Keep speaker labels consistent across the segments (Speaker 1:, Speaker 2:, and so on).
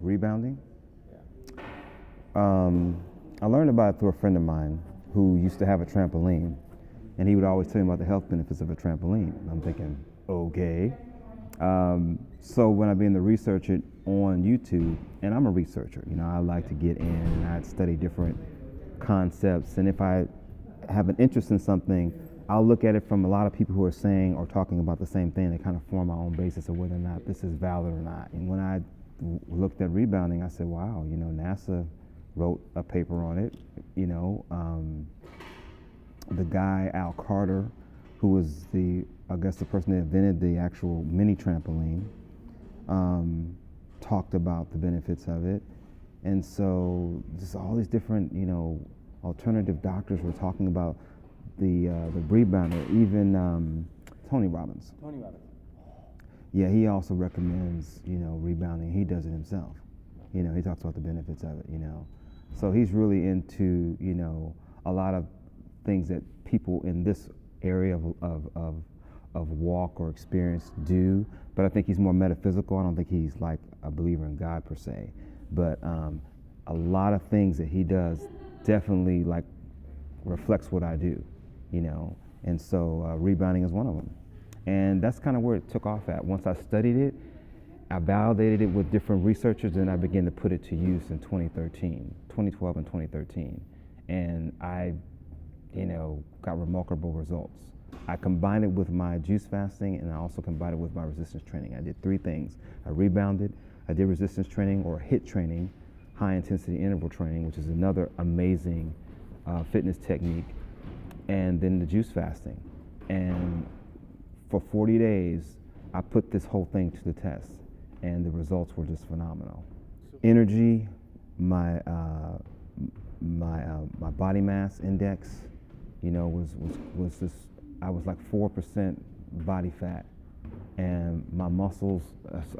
Speaker 1: Rebounding?
Speaker 2: Yeah.
Speaker 1: I learned about it through a friend of mine who used to have a trampoline, and he would always tell me about the health benefits of a trampoline. I'm thinking, okay. So when I began to research it on YouTube, and I'm a researcher, I like to get in and I'd study different concepts, and if I have an interest in something, I'll look at it from a lot of people who are saying or talking about the same thing to kind of form my own basis of whether or not this is valid or not. And when I looked at rebounding, I said, wow, NASA wrote a paper on it. The guy, Al Carter, who was the person that invented the actual mini trampoline, talked about the benefits of it. And so just all these different, alternative doctors were talking about the rebounder. Even Tony Robbins.
Speaker 2: Tony Robbins.
Speaker 1: Yeah, he also recommends, rebounding. He does it himself. He talks about the benefits of it, So he's really into, a lot of things that people in this area of walk or experience do. But I think he's more metaphysical. I don't think he's like a believer in God per se. But a lot of things that he does definitely like reflects what I do, And so rebounding is one of them. And that's kind of where it took off at. Once I studied it, I validated it with different researchers, and I began to put it to use in 2012 and 2013. And I, got remarkable results. I combined it with my juice fasting, and I also combined it with my resistance training. I did three things. I rebounded, I did resistance training or HIIT training, high intensity interval training, which is another amazing fitness technique, and then the juice fasting. And for 40 days, I put this whole thing to the test, and the results were just phenomenal. Energy, my body mass index, was just, I was like 4% body fat, and my muscles,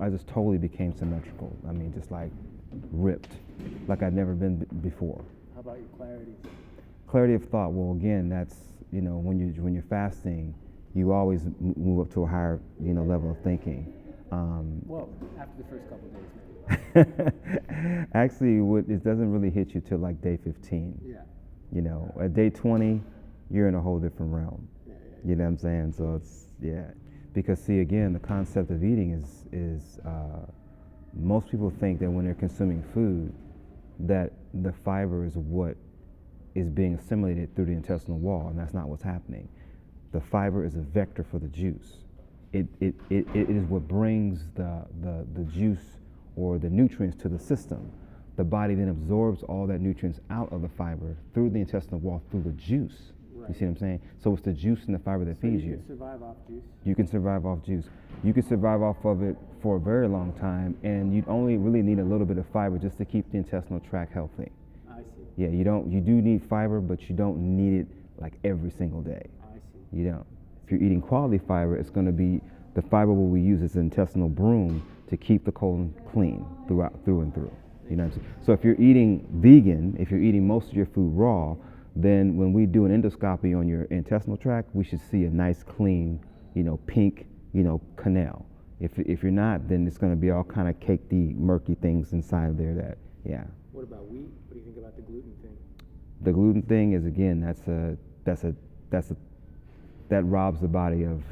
Speaker 1: I just totally became symmetrical. I mean, just like ripped, like I'd never been before.
Speaker 2: How about your clarity?
Speaker 1: Clarity of thought. Well, again, that's when you're fasting, you always move up to a higher level of thinking.
Speaker 2: Well, after the first couple of days, maybe.
Speaker 1: Actually, it doesn't really hit you till like day 15.
Speaker 2: Yeah.
Speaker 1: At day 20, you're in a whole different realm.
Speaker 2: Yeah.
Speaker 1: You know what I'm saying? So it's because see, again, the concept of eating is most people think that when they're consuming food, that the fiber is what is being assimilated through the intestinal wall, and that's not what's happening. The fiber is a vector for the juice. It is what brings the juice or the nutrients to the system. The body then absorbs all that nutrients out of the fiber through the intestinal wall through the juice.
Speaker 2: Right.
Speaker 1: You see what I'm saying? So it's the juice and the fiber that feeds you.
Speaker 2: You can survive off juice?
Speaker 1: You can survive off juice. You can survive off of it for a very long time, and you only really need a little bit of fiber just to keep the intestinal tract healthy.
Speaker 2: I see.
Speaker 1: Yeah, you do need fiber, but you don't need it like every single day.
Speaker 2: I see.
Speaker 1: You don't. If you're eating quality fiber, it's going to be the fiber what we use is intestinal broom to keep the colon clean through and through. You know what I'm saying? So if you're eating vegan, if you're eating most of your food raw, then when we do an endoscopy on your intestinal tract, we should see a nice clean, pink, canal. If you're not, then it's going to be all kind of cakey, murky things inside there that, yeah.
Speaker 2: What about wheat? What do you think about the gluten thing?
Speaker 1: The gluten thing is, again, that robs the body of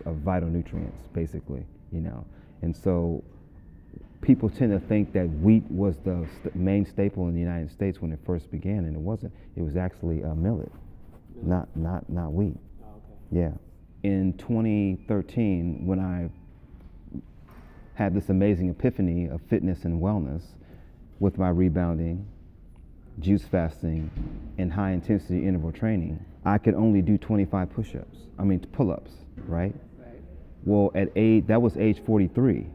Speaker 1: vital nutrients, basically, And so people tend to think that wheat was the main staple in the United States when it first began, and it wasn't. It was actually millet, not wheat.
Speaker 2: Oh, okay.
Speaker 1: Yeah. In 2013, when I had this amazing epiphany of fitness and wellness with my rebounding, juice fasting, and high intensity interval training, I could only do 25 pull-ups, right?
Speaker 2: Right.
Speaker 1: Well, that was age 43.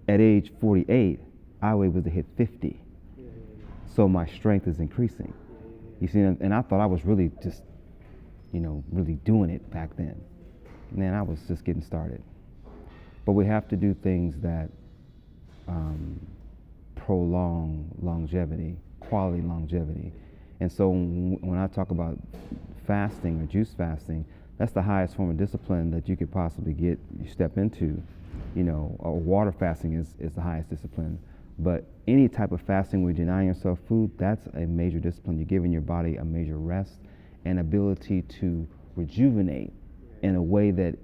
Speaker 1: At age 48, I was able to hit 50.
Speaker 2: Yeah.
Speaker 1: So my strength is increasing. You see, and I thought I was really just, really doing it back then. Man, I was just getting started. But we have to do things that prolong longevity, quality longevity. And so when I talk about fasting or juice fasting, that's the highest form of discipline that you could possibly you step into or water fasting is the highest discipline. But any type of fasting where you're denying yourself food, that's a major discipline. You're giving your body a major rest and ability to rejuvenate in a way that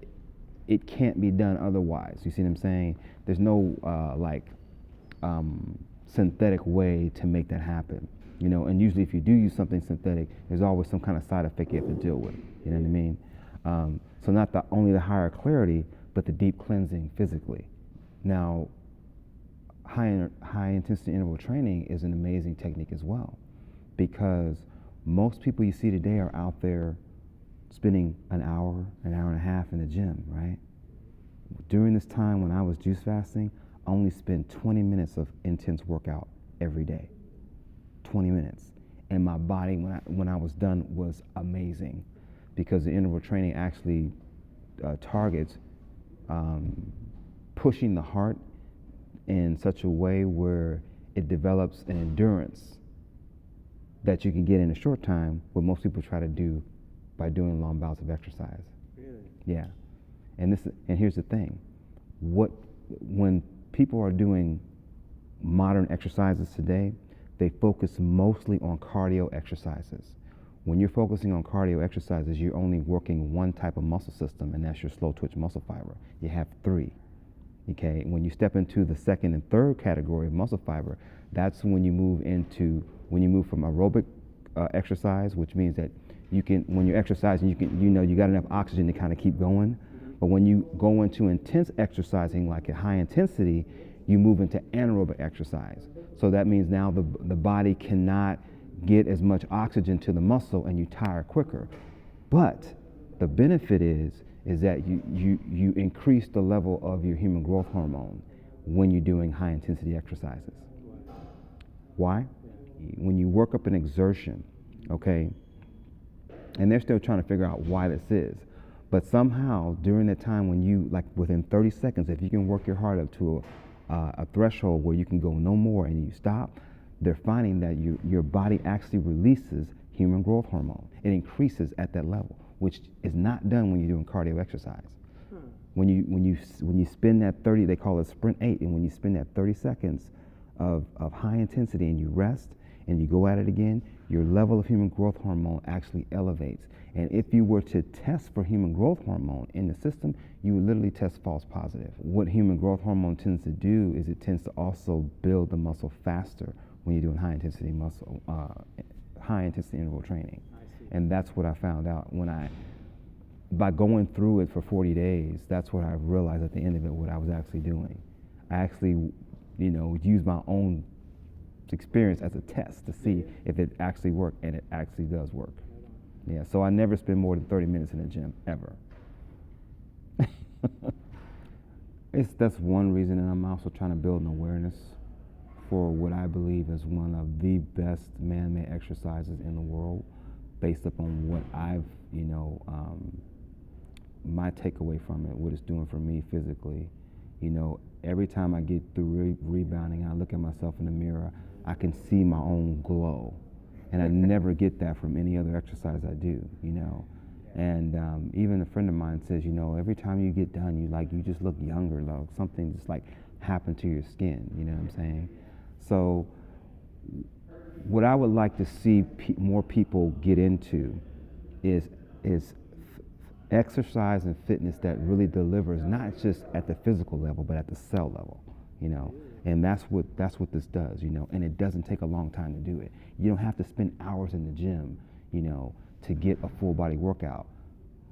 Speaker 1: it can't be done otherwise. You see what I'm saying? There's no synthetic way to make that happen. And usually if you do use something synthetic, there's always some kind of side effect you have to deal with. You know what I mean? So not only the higher clarity, but the deep cleansing physically. Now, high intensity interval training is an amazing technique as well, because most people you see today are out there spending an hour and a half in the gym, right? During this time when I was juice fasting, I only spent 20 minutes of intense workout every day. 20 minutes. And my body, when I was done, was amazing, because the interval training actually targets pushing the heart in such a way where it develops an endurance that you can get in a short time, what most people try to do by doing long bouts of exercise.
Speaker 2: Really?
Speaker 1: Yeah. And here's the thing. When people are doing modern exercises today, they focus mostly on cardio exercises. When you're focusing on cardio exercises, you're only working one type of muscle system, and that's your slow twitch muscle fiber. You have 3. Okay? When you step into the second and third category of muscle fiber, that's when you move from aerobic exercise, which means that when you're exercising, you got enough oxygen to kind of keep going. But when you go into intense exercising, like at high intensity, you move into anaerobic exercise. So that means now the body cannot get as much oxygen to the muscle, and you tire quicker. But the benefit is that you increase the level of your human growth hormone when you're doing high intensity exercises. Why? When you work up an exertion, okay, and they're still trying to figure out why this is, but somehow during the time when you, like within 30 seconds, if you can work your heart up to a threshold where you can go no more and you stop, they're finding that your body actually releases human growth hormone. It increases at that level, which is not done when you're doing cardio exercise. When you spend that 30, they call it sprint 8, and when you spend that 30 seconds of high intensity and you rest and you go at it again, your level of human growth hormone actually elevates. And if you were to test for human growth hormone in the system, you would literally test false positive. What human growth hormone tends to do is it tends to also build the muscle faster when you're doing high intensity interval training. And that's what I found out by going through it for 40 days, that's what I realized at the end of it, what I was actually doing. I actually, used my own experience as a test to see if it actually worked, and it actually does work. Yeah, so I never spend more than 30 minutes in the gym, ever. That's one reason, and I'm also trying to build an awareness for what I believe is one of the best man-made exercises in the world, based upon what I've, my takeaway from it, what it's doing for me physically. Every time I get through rebounding, I look at myself in the mirror, I can see my own glow. And I never get that from any other exercise I do, And even a friend of mine says, every time you get done, you just look younger, like something just like happened to your skin, you know what I'm saying? So what I would like to see more people get into is exercise and fitness that really delivers, not just at the physical level, but at the cell level, And that's what this does, And it doesn't take a long time to do it. You don't have to spend hours in the gym, to get a full body workout.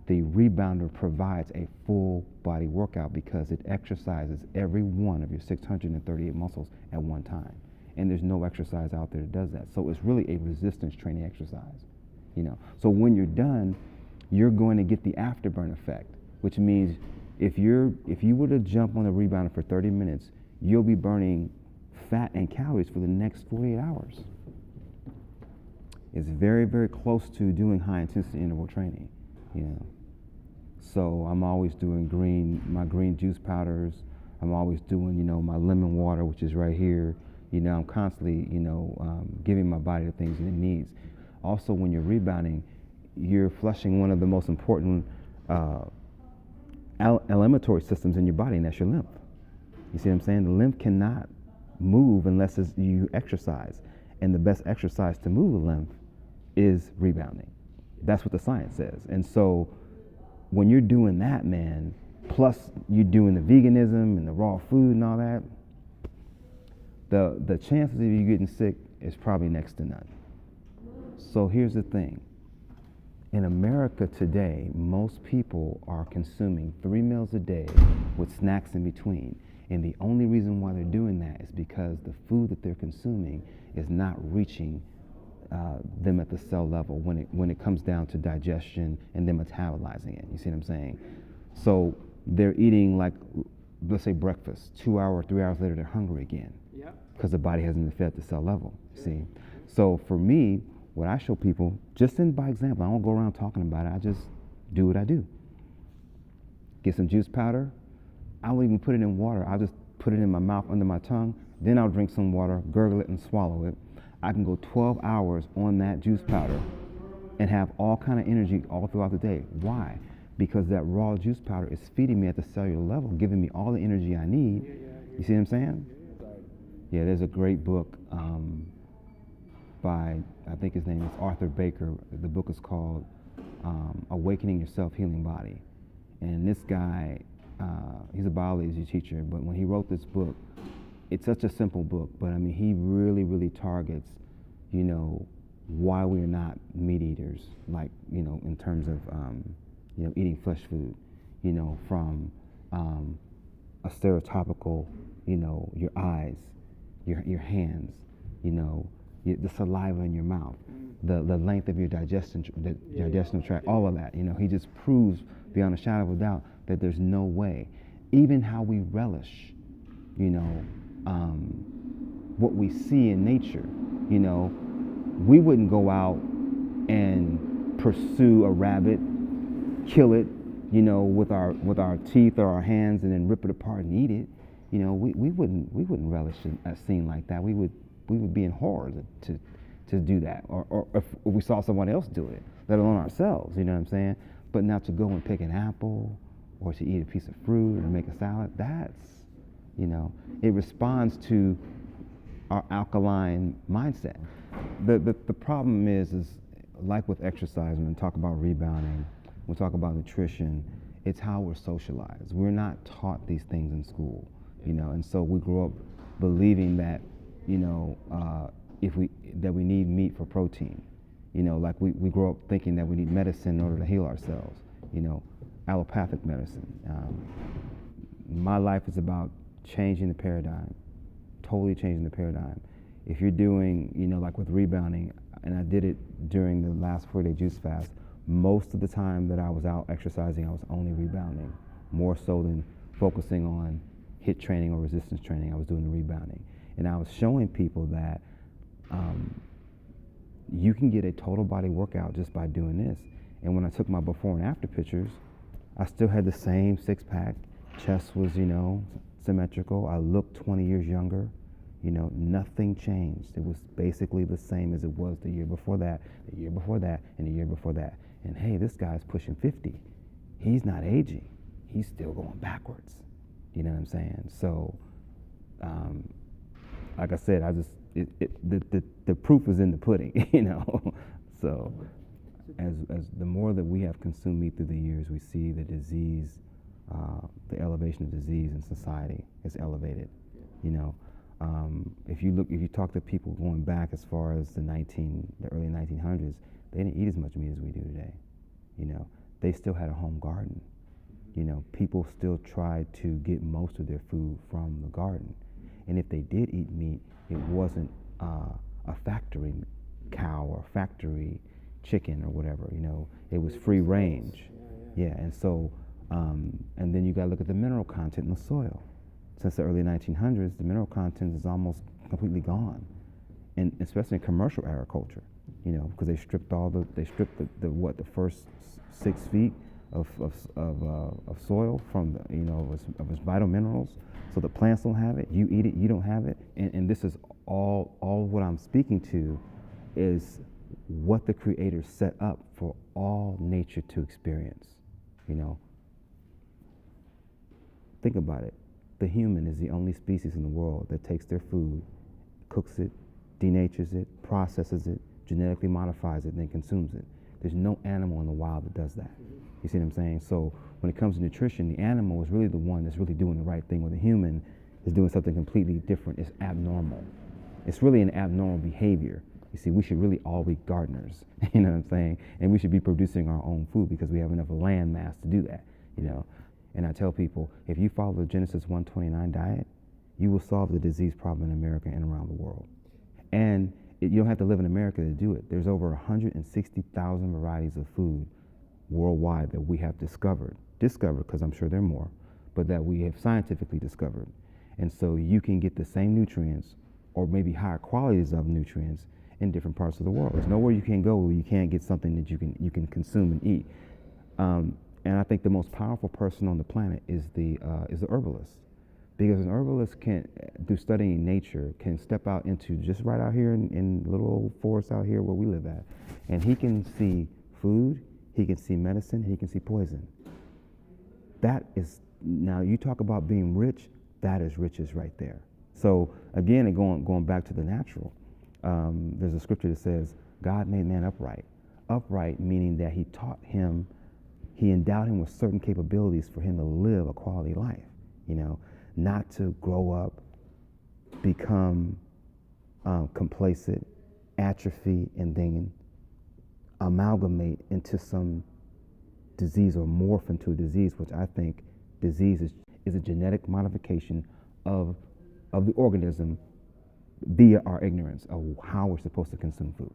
Speaker 1: The rebounder provides a full body workout because it exercises every one of your 638 muscles at one time. And there's no exercise out there that does that. So it's really a resistance training exercise, So when you're done, you're going to get the afterburn effect, which means if you were to jump on a rebounder for 30 minutes, you'll be burning fat and calories for the next 48 hours. It's very, very close to doing high intensity interval training, So I'm always doing my green juice powders. I'm always doing, my lemon water, which is right here. I'm constantly, giving my body the things it needs. Also, when you're rebounding, you're flushing one of the most important eliminatory systems in your body, and that's your lymph. You see what I'm saying? The lymph cannot move unless you exercise. And the best exercise to move the lymph is rebounding. That's what the science says. And so when you're doing that, man, plus you're doing the veganism and the raw food and all that, the chances of you getting sick is probably next to none. So here's the thing. In America today, most people are consuming 3 meals a day with snacks in between. And the only reason why they're doing that is because the food that they're consuming is not reaching them at the cell level when it comes down to digestion and then metabolizing it. You see what I'm saying? So they're eating, like, let's say breakfast, 2 hours, 3 hours later, they're hungry again. Yeah. Because the body hasn't been fed at the cell level. See? So for me, what I show people, just by example, I don't go around talking about it, I just do what I do. Get some juice powder. I won't even put it in water. I'll just put it in my mouth, under my tongue. Then I'll drink some water, gurgle it, and swallow it. I can go 12 hours on that juice powder and have all kind of energy all throughout the day. Why? Because that raw juice powder is feeding me at the cellular level, giving me all the energy I need. You see what I'm saying? Yeah, there's a great book by, I think his name is Arthur Baker. The book is called Awakening Your Self-Healing Body. And this guy, he's a biology teacher, but when he wrote this book, it's such a simple book, but I mean, he really, really targets, why we're not meat eaters, like, in terms of, eating flesh food, from a stereotypical, your eyes, your hands, the saliva in your mouth, the length of your digestive tract, all of that. He just proves beyond a shadow of a doubt that there's no way. Even how we relish, what we see in nature, we wouldn't go out and pursue a rabbit, kill it, with our teeth or our hands, and then rip it apart and eat it. We wouldn't relish a scene like that. We would be in horror to do that, or if we saw someone else do it, let alone ourselves. You know what I'm saying? But now to go and pick an apple, or to eat a piece of fruit, or make a salad, that's, it responds to our alkaline mindset. The problem is like with exercise, when we talk about rebounding, when we talk about nutrition, it's how we're socialized. We're not taught these things in school, and so we grow up believing that, that we need meat for protein. Like we grow up thinking that we need medicine in order to heal ourselves, allopathic medicine. My life is about changing the paradigm, totally changing the paradigm. If you're doing, like with rebounding, and I did it during the last 4-day juice fast, most of the time that I was out exercising, I was only rebounding, more so than focusing on HIIT training or resistance training. I was doing the rebounding. And I was showing people that you can get a total body workout just by doing this. And when I took my before and after pictures, I still had the same six-pack. Chest was, symmetrical. I looked 20 years younger. Nothing changed. It was basically the same as it was the year before that, the year before that, and the year before that. And hey, this guy's pushing 50. He's not aging. He's still going backwards. You know what I'm saying? So, like I said, the proof is in the pudding, So, as the more that we have consumed meat through the years, we see the disease, the elevation of disease in society is elevated. If you talk to people going back as far as the early 1900s, they didn't eat as much meat as we do today. They still had a home garden. People still tried to get most of their food from the garden. And if they did eat meat, it wasn't a factory cow or factory chicken or whatever, it was free range. Yeah, and so, and then you gotta look at the mineral content in the soil. Since the early 1900s, the mineral content is almost completely gone, and especially in commercial agriculture, because they stripped the first 6 feet of soil from of its vital minerals, so the plants don't have it. You eat it, you don't have it, and this is all what I'm speaking to is what the Creator set up for all nature to experience. think about it. The human is the only species in the world that takes their food, cooks it, denatures it, processes it, genetically modifies it, and then consumes it. There's no animal in the wild that does that. You see what I'm saying? So when it comes to nutrition, the animal is really the one that's really doing the right thing, where the human is doing something completely different. It's abnormal. It's really an abnormal behavior. You see, we should really all be gardeners, you know what I'm saying? And we should be producing our own food because we have enough land mass to do that, you know? And I tell people, if you follow the Genesis 129 diet, you will solve the disease problem in America and around the world. And you don't have to live in America to do it. There's over 160,000 varieties of food worldwide that we have discovered because I'm sure there are more, but that we have scientifically discovered. And so you can get the same nutrients or maybe higher qualities of nutrients in different parts of the world. There's nowhere you can go where you can't get something that you can consume and eat. And I think the most powerful person on the planet is the herbalist, because an herbalist can, through studying nature, can step out into just right out here in little old forest out here where we live at, and he can see food, he can see medicine, he can see poison. That is, now you talk about being rich, that is riches right there. So again, and going back to the natural, there's a scripture that says, God made man upright. Upright meaning that he endowed him with certain capabilities for him to live a quality life, you know, not to grow up, become complacent, atrophy, and then amalgamate into some disease or morph into a disease, which I think disease is a genetic modification of the organism via our ignorance of how we're supposed to consume food.